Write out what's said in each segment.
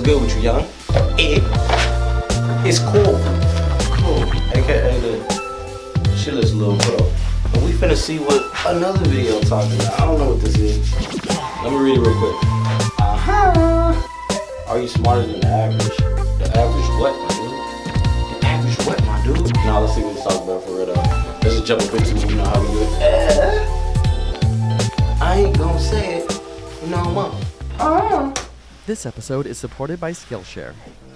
good with you, young? It's cool. Cool. AKA the chillest little bro. And we finna see what another video talking about. I don't know what this is. Let me read it real quick. Are you smarter than the average? The average what, my dude? The average what, my dude? Nah, let's see what it's talking about for real though. Let's just jump into it, you know how we do it. I ain't gonna say it. No more. This episode is supported by Skillshare.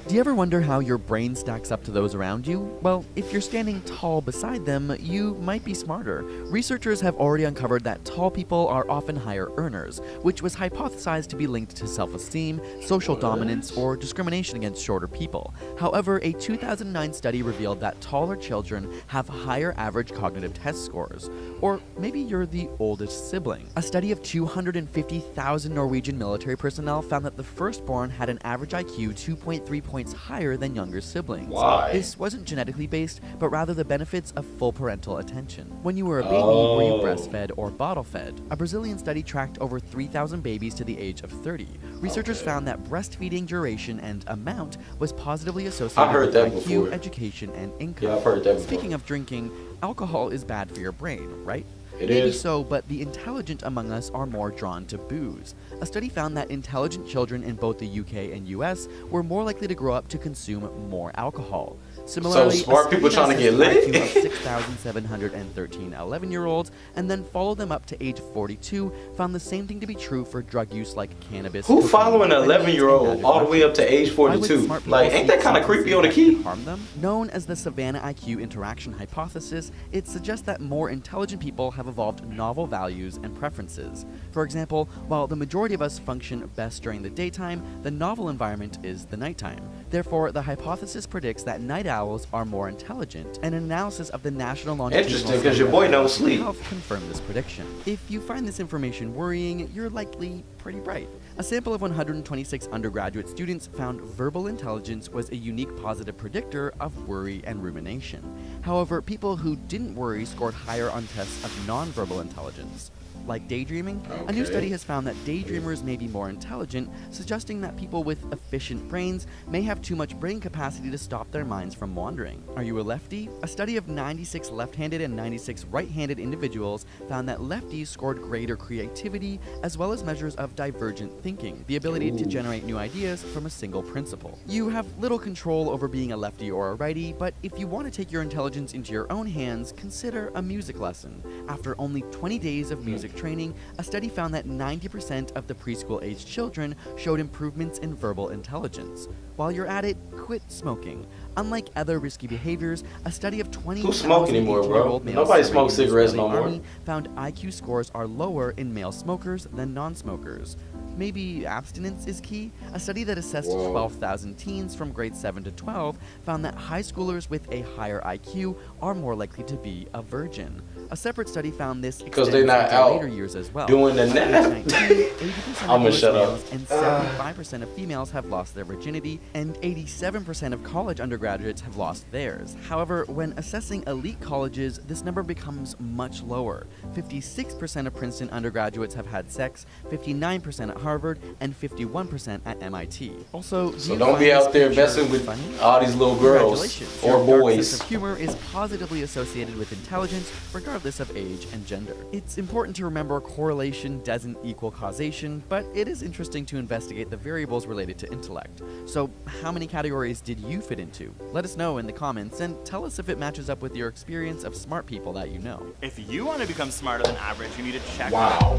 Do you ever wonder how your brain stacks up to those around you? Well, if you're standing tall beside them, you might be smarter. Researchers have already uncovered that tall people are often higher earners, which was hypothesized to be linked to self-esteem, social dominance, or discrimination against shorter people. However, a 2009 study revealed that taller children have higher average cognitive test scores. Or maybe you're the oldest sibling. A study of 250,000 Norwegian military personnel found that the firstborn had an average IQ 2.3 points higher than younger siblings. Why? This wasn't genetically based, but rather the benefits of full parental attention. When you were a baby, were you breastfed or bottle fed? A Brazilian study tracked over 3,000 babies to the age of 30. Researchers found that breastfeeding duration and amount was positively associated with IQ, education, and income. Yeah, I've heard that before. Speaking of drinking, alcohol is bad for your brain, right? It Maybe is. so, but the intelligent among us are more drawn to booze. A study found that intelligent children in both the UK and US were more likely to grow up to consume more alcohol. Similarly, So smart people trying to get lit? 6,713 11-year-olds and then follow them up to age 42 found the same thing to be true for drug use like cannabis. Who following an 11-year-old all the way up to age 42? Like, ain't that kind of creepy on the key? Harm them? Known as the Savannah IQ interaction hypothesis, it suggests that more intelligent people have evolved novel values and preferences. For example, while the majority of us function best during the daytime, the novel environment is the nighttime. Therefore, the hypothesis predicts that night owls are more intelligent. An analysis of the National Longitudinal Interesting, because your boy don't sleep. Health confirmed this prediction. If you find this information worrying, you're likely pretty bright. A sample of 126 undergraduate students found verbal intelligence was a unique positive predictor of worry and rumination. However, people who didn't worry scored higher on tests of nonverbal intelligence. Like daydreaming, a new study has found that daydreamers may be more intelligent, suggesting that people with efficient brains may have too much brain capacity to stop their minds from wandering. Are you a lefty? A study of 96 left-handed and 96 right-handed individuals found that lefties scored greater creativity as well as measures of divergent thinking, the ability to generate new ideas from a single principle. You have little control over being a lefty or a righty, but if you want to take your intelligence into your own hands, consider a music lesson. After only 20 days of music training, a study found that 90% of the preschool-aged children showed improvements in verbal intelligence. While you're at it, quit smoking. Unlike other risky behaviors, a study of 20 Who smoke anymore, bro? Nobody smokes cigarettes no more. Found IQ scores are lower in male smokers than non-smokers. Maybe abstinence is key? A study that assessed 12,000 teens from grades 7 to 12 found that high schoolers with a higher IQ are more likely to be a virgin. A separate study found this because they're not out later years as well. doing the nap. 80% I'm gonna shut up. males and 75% of females have lost their virginity, and 87% of college undergraduates have lost theirs. However, when assessing elite colleges, this number becomes much lower. 56% of Princeton undergraduates have had sex, 59% at Harvard, and 51% at MIT. Also, So don't be out there messing with all these little girls or Your dark boys. sense of humor is positively associated with intelligence, regardless of age and gender. It's important to remember correlation doesn't equal causation, but it is interesting to investigate the variables related to intellect. So, how many categories did you fit into? Let us know in the comments and tell us if it matches up with your experience of smart people that you know. If you want to become smarter than average, you need to check Wow.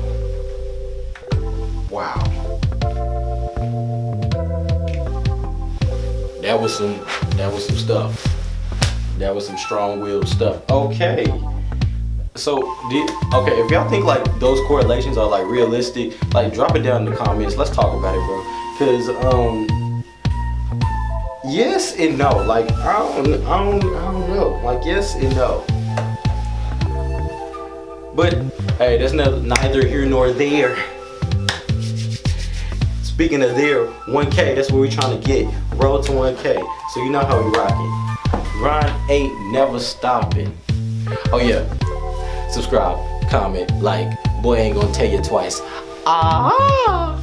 Wow. That was some stuff. That was some strong-willed stuff. Okay. So, if y'all think like those correlations are like realistic, like drop it down in the comments. Let's talk about it, bro. Cause yes and no. Like I don't know. Like yes and no. But hey, that's neither here nor there. Speaking of there, 1K, that's what we're trying to get. Road to 1K. So you know how we rocking. Grind ain't never stopping. Oh yeah. Subscribe, comment, like. Boy ain't gonna tell you twice. Ah.